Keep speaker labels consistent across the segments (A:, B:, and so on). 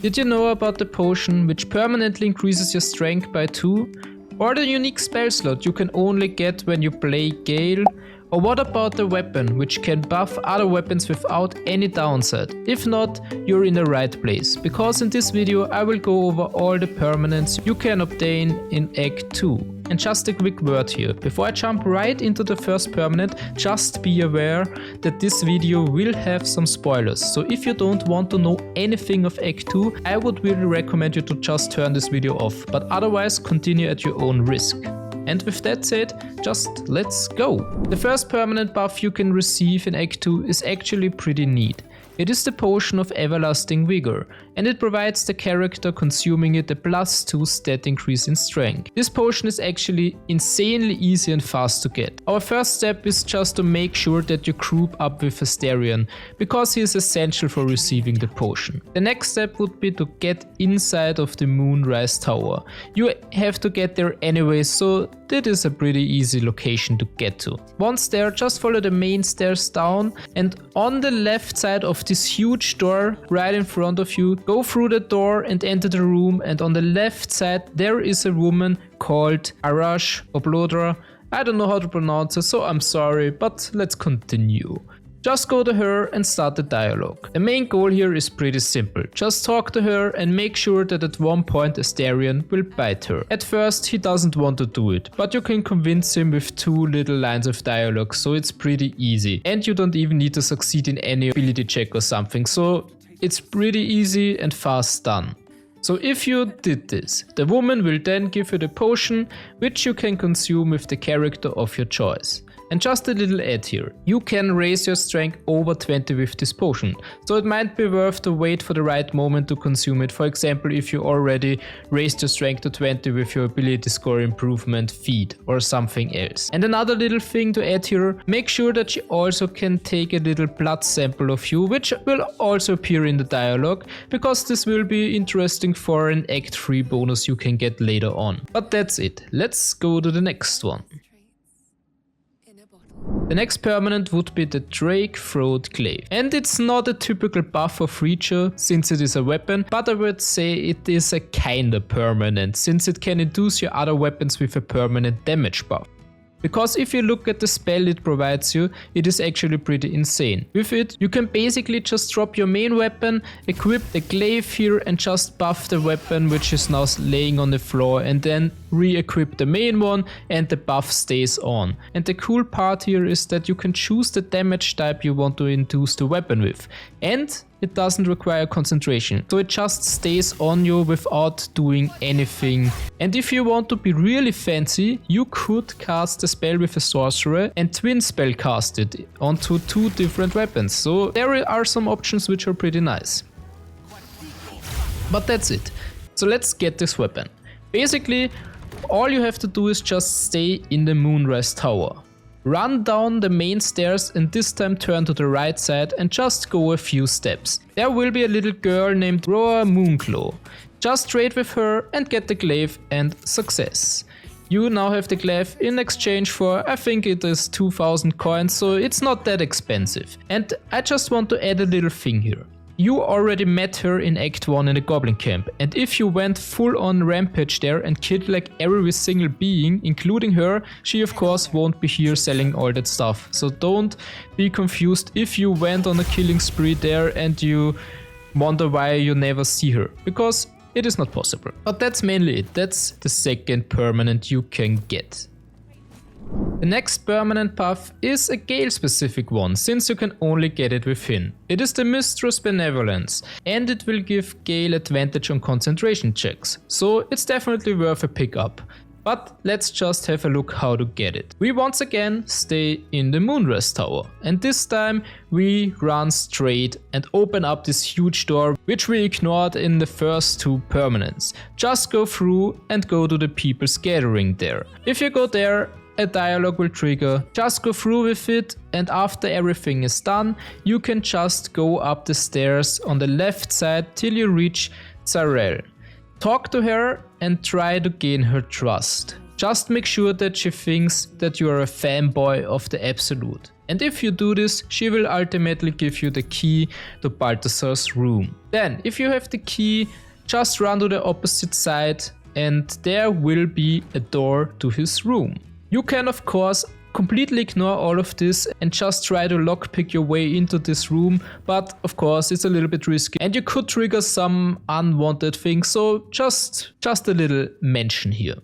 A: Did you know about the potion which permanently increases your strength by 2? Or the unique spell slot you can only get when you play Gale? Or what about the weapon which can buff other weapons without any downside? If not, you're in the right place, because in this video I will go over all the permanents you can obtain in Act 2. And just a quick word here, before I jump right into the first permanent, just be aware that this video will have some spoilers. So if you don't want to know anything of Act 2, I would really recommend you to just turn this video off, but otherwise continue at your own risk. And with that said, just let's go! The first permanent buff you can receive in Act 2 is actually pretty neat. It is the potion of everlasting Vigour, and it provides the character consuming it a +2 stat increase in strength. This potion is actually insanely easy and fast to get. Our first step is just to make sure that you group up with Asterion, because he is essential for receiving the potion. The next step would be to get inside of the Moonrise Tower. You have to get there anyway, so that is a pretty easy location to get to. Once there, just follow the main stairs down, and on the left side of this huge door right in front of you, go through the door and enter the room, and on the left side there is a woman called Arabella. I don't know how to pronounce it, so I'm sorry, but let's continue. Just go to her and start the dialogue. The main goal here is pretty simple. Just talk to her and make sure that at one point Asterion will bite her. At first he doesn't want to do it, but you can convince him with 2 little lines of dialogue, so it's pretty easy. And you don't even need to succeed in any ability check or something, so it's pretty easy and fast done. So if you did this, the woman will then give you the potion, which you can consume with the character of your choice. And just a little add here, you can raise your strength over 20 with this potion, so it might be worth to wait for the right moment to consume it. For example, if you already raised your strength to 20 with your ability score improvement feat or something else. And another little thing to add here, make sure that you also can take a little blood sample of you, which will also appear in the dialogue, because this will be interesting for an Act 3 bonus you can get later on. But that's it, let's go to the next one. The next permanent would be the Drakethroat Glaive, and it's not a typical buff or feature since it is a weapon, but I would say it is a kinda permanent since it can induce your other weapons with a permanent damage buff. Because if you look at the spell it provides you, it is actually pretty insane. With it, you can basically just drop your main weapon, equip the glaive here and just buff the weapon which is now laying on the floor, and then re-equip the main one and the buff stays on. And the cool part here is that you can choose the damage type you want to induce the weapon with. And it doesn't require concentration, so it just stays on you without doing anything. And if you want to be really fancy, you could cast the spell with a sorcerer and twin spell cast it onto 2 different weapons. So there are some options which are pretty nice. But that's it. So let's get this weapon. Basically, all you have to do is just stay in the Moonrise Tower. Run down the main stairs and this time turn to the right side and just go a few steps. There will be a little girl named Roa Moonclaw. Just trade with her and get the glaive and success. You now have the glaive in exchange for, I think it is 2000 coins, so it's not that expensive. And I just want to add a little thing here. You already met her in Act 1 in the Goblin Camp, and if you went full on rampage there and killed like every single being, including her, she of course won't be here selling all that stuff. So don't be confused if you went on a killing spree there and you wonder why you never see her, because it is not possible. But that's mainly it, that's the second permanent you can get. The next permanent buff is a Gale specific one, since you can only get it within. It is the Mystra's Benevolence, and it will give Gale advantage on concentration checks, so it's definitely worth a pickup. But let's just have a look how to get it. We once again stay in the Moonrise Tower, and this time we run straight and open up this huge door which we ignored in the first 2 permanents. Just go through and go to the people's gathering there. If you go there, a dialogue will trigger. Just go through with it, and after everything is done, you can just go up the stairs on the left side till you reach Githzerai. Talk to her and try to gain her trust. Just make sure that she thinks that you are a fanboy of the Absolute. And if you do this, she will ultimately give you the key to Balthasar's room. Then, if you have the key, just run to the opposite side and there will be a door to his room. You can of course completely ignore all of this and just try to lockpick your way into this room, but of course it's a little bit risky and you could trigger some unwanted things, so just a little mention here.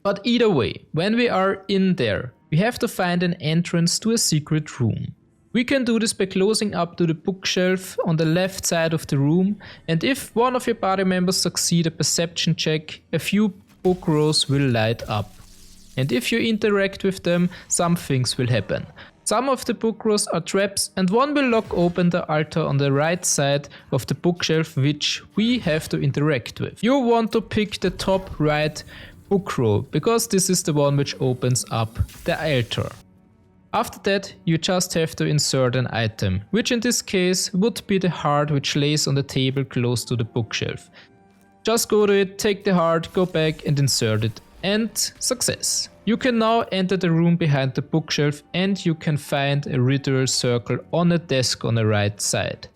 A: But either way, when we are in there, we have to find an entrance to a secret room. We can do this by closing up to the bookshelf on the left side of the room, and if one of your party members succeed a perception check, a few book rows will light up. And if you interact with them, some things will happen. Some of the book rows are traps and one will lock open the altar on the right side of the bookshelf, which we have to interact with. You want to pick the top right book row because this is the one which opens up the altar. After that, you just have to insert an item, which in this case would be the heart which lays on the table close to the bookshelf. Just go to it, take the heart, go back and insert it. And success! You can now enter the room behind the bookshelf and you can find a ritual circle on a desk on the right side.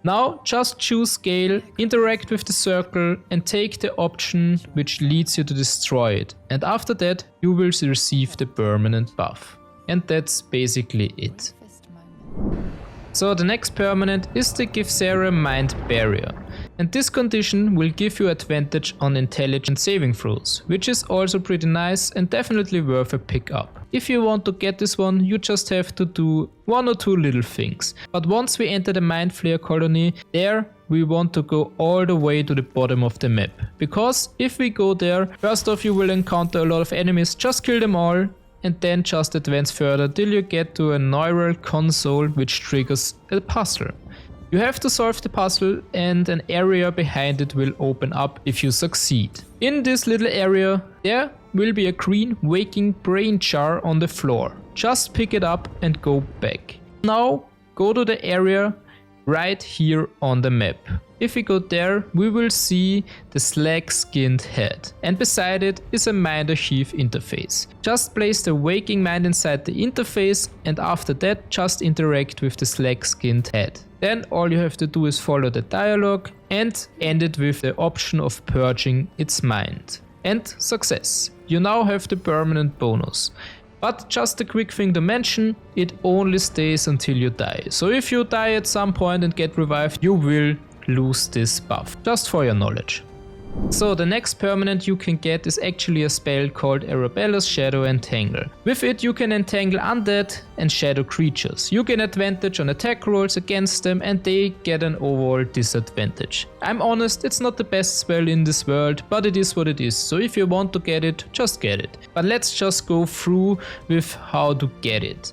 A: Now just choose Gale, interact with the circle and take the option which leads you to destroy it, and after that you will receive the permanent buff. And that's basically it. So the next permanent is the Githzerai Mind Barrier, and this condition will give you advantage on intelligence saving throws, which is also pretty nice and definitely worth a pick up. If you want to get this one, you just have to do one or two little things. But once we enter the Mind Flayer colony, there we want to go all the way to the bottom of the map. Because if we go there, first off you will encounter a lot of enemies, just kill them all. And then just advance further till you get to a neural console which triggers a puzzle. You have to solve the puzzle and an area behind it will open up if you succeed. In this little area there will be a green waking brain jar on the floor. Just pick it up and go back. Now go to the area right here on the map. If we go there, we will see the slag-skinned head, and beside it is a Mind Archive interface. Just place the waking mind inside the interface and after that just interact with the slag-skinned head. Then all you have to do is follow the dialogue and end it with the option of purging its mind. And success! You now have the permanent bonus. But just a quick thing to mention, it only stays until you die. So if you die at some point and get revived, you will lose this buff, just for your knowledge. So the next permanent you can get is actually a spell called Arabella's Shadow Entangle. With it you can entangle undead and shadow creatures. You gain advantage on attack rolls against them and they get an overall disadvantage. I'm honest, it's not the best spell in this world, but it is what it is, so if you want to get it, just get it. But let's just go through with how to get it.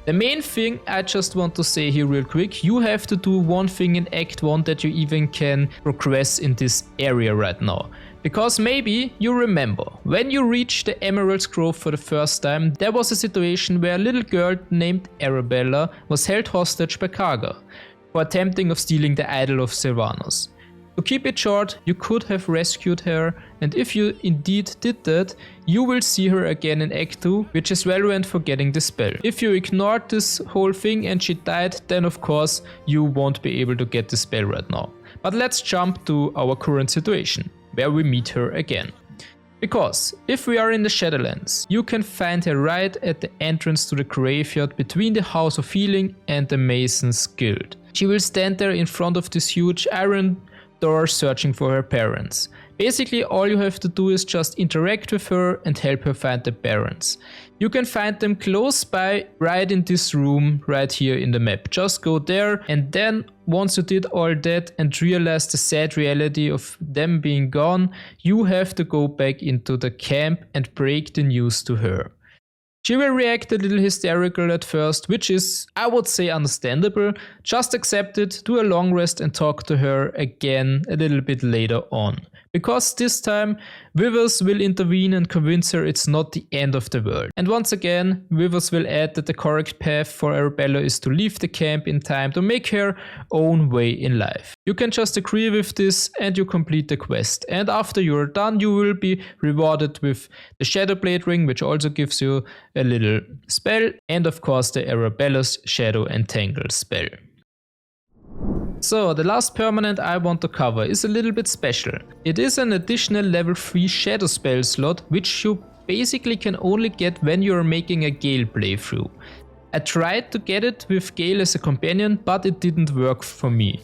A: The main thing I just want to say here real quick, you have to do one thing in Act 1 that you even can progress in this area right now. Because maybe you remember, when you reach the Emerald's Grove for the first time, there was a situation where a little girl named Arabella was held hostage by Kaga for attempting of stealing the idol of Sylvanas. To keep it short, you could have rescued her, and if you indeed did that, you will see her again in Act 2, which is relevant for getting the spell. If you ignored this whole thing and she died, then of course you won't be able to get the spell right now. But let's jump to our current situation, where we meet her again. Because if we are in the Shadowlands, you can find her right at the entrance to the graveyard between the House of Healing and the Mason's Guild. She will stand there in front of this huge iron door searching for her parents. Basically all you have to do is just interact with her and help her find the parents. You can find them close by right in this room right here in the map. Just go there and then once you did all that and realize the sad reality of them being gone, you have to go back into the camp and break the news to her. She will react a little hysterical at first, which is, I would say, understandable. Just accept it, do a long rest and talk to her again a little bit later on. Because this time, Withers will intervene and convince her it's not the end of the world. And once again, Withers will add that the correct path for Arabella is to leave the camp in time to make her own way in life. You can just agree with this and you complete the quest. And after you're done, you will be rewarded with the Shadow Blade Ring, which also gives you a little spell, and of course the Arabella's Shadow Entangle spell. So the last permanent I want to cover is a little bit special. It is an additional level 3 shadow spell slot, which you basically can only get when you are making a Gale playthrough. I tried to get it with Gale as a companion, but it didn't work for me.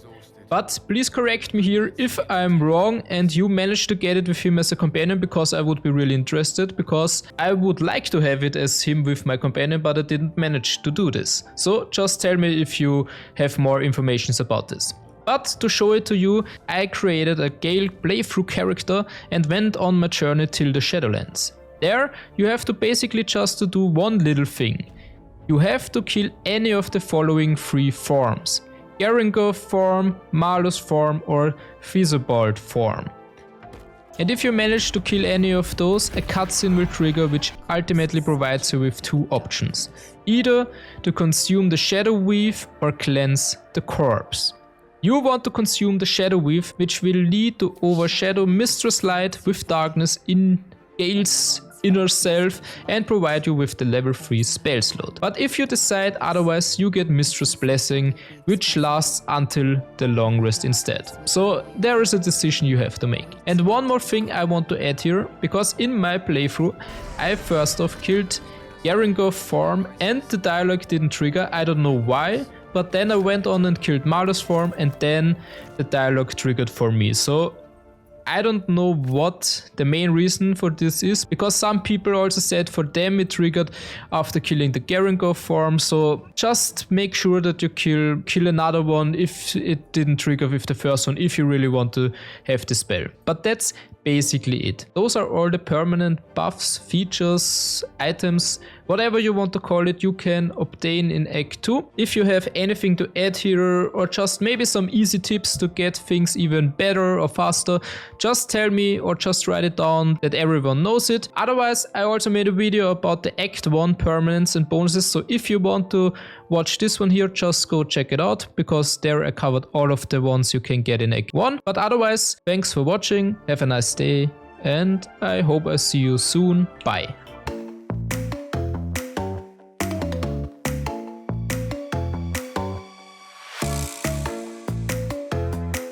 A: But please correct me here if I'm wrong and you managed to get it with him as a companion, because I would be really interested, because I would like to have it as him with my companion, but I didn't manage to do this. So just tell me if you have more information about this. But to show it to you, I created a Gale playthrough character and went on my journey till the Shadowlands. There you have to basically just to do one little thing. You have to kill any of the following 3 forms: Garangor form, Malus form or Fizzobald form. And if you manage to kill any of those, a cutscene will trigger, which ultimately provides you with 2 options. Either to consume the Shadow Weave or cleanse the corpse. You want to consume the Shadow Weave, which will lead to overshadow Mystra's light with darkness in Gale's inner self and provide you with the level 3 spell slot. But if you decide otherwise, you get Mystra's Blessing, which lasts until the long rest instead. So there is a decision you have to make. And one more thing I want to add here, because in my playthrough I first off killed Garangor form and the dialogue didn't trigger, I don't know why, but then I went on and killed Malus form and then the dialogue triggered for me. So I don't know what the main reason for this is, because some people also said for them it triggered after killing the Garangor form, so just make sure that you kill another one if it didn't trigger with the first one, if you really want to have the spell. But that's basically it. Those are all the permanent buffs, features, items, whatever you want to call it, you can obtain in Act 2. If you have anything to add here, or just maybe some easy tips to get things even better or faster, just tell me or just write it down that everyone knows it. Otherwise, I also made a video about the Act 1 permanents and bonuses, so if you want to watch this one here, just go check it out, because there I covered all of the ones you can get in Act 1. But otherwise, thanks for watching, have a nice day, and I hope I see you soon. Bye.